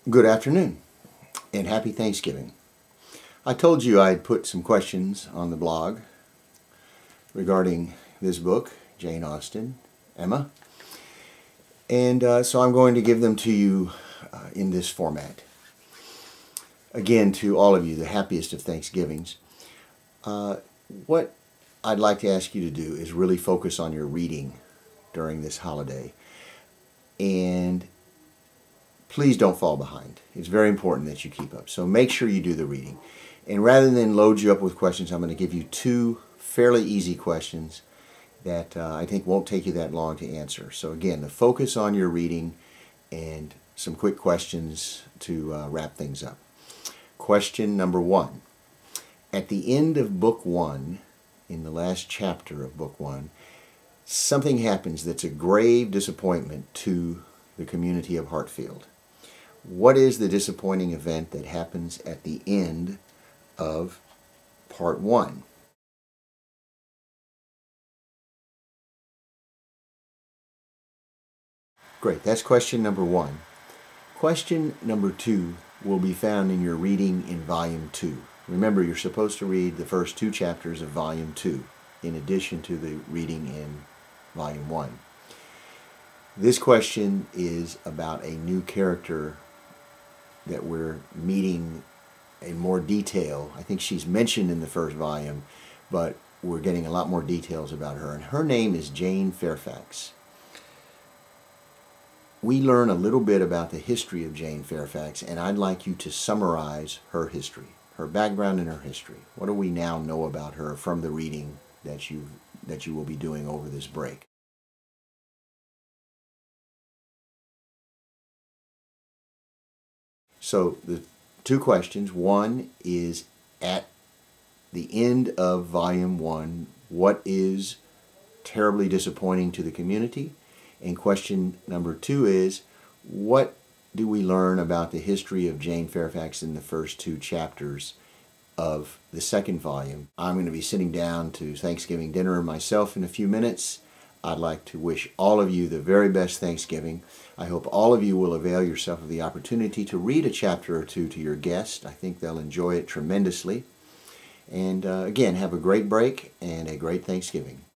Good afternoon and happy Thanksgiving. I told you I'd put some questions on the blog regarding this book, Jane Austen, Emma, and so I'm going to give them to you in this format. Again, to all of you, the happiest of Thanksgivings. What I'd like to ask you to do is really focus on your reading during this holiday, and please don't fall behind. It's very important that you keep up. So make sure you do the reading. And rather than load you up with questions, I'm going to give you two fairly easy questions that I think won't take you that long to answer. So again, the focus on your reading and some quick questions to wrap things up. Question number one. At the end of Book 1, in the last chapter of Book 1, something happens that's a grave disappointment to the community of Hartfield. What is the disappointing event that happens at the end of Part 1? Great, that's question number 1. Question number 2 will be found in your reading in Volume 2. Remember, you're supposed to read the first 2 chapters of Volume 2, in addition to the reading in Volume 1. This question is about a new character that we're meeting in more detail. I think she's mentioned in the first volume, but we're getting a lot more details about her. And her name is Jane Fairfax. We learn a little bit about the history of Jane Fairfax, and I'd like you to summarize her history, her background and her history. What do we now know about her from the reading that you will be doing over this break? So the 2 questions. One is, at the end of Volume 1, what is terribly disappointing to the community? And question number 2 is, what do we learn about the history of Jane Fairfax in the first 2 chapters of the second volume? I'm going to be sitting down to Thanksgiving dinner myself in a few minutes. I'd like to wish all of you the very best Thanksgiving. I hope all of you will avail yourself of the opportunity to read a chapter or 2 to your guest. I think they'll enjoy it tremendously. And again, have a great break and a great Thanksgiving.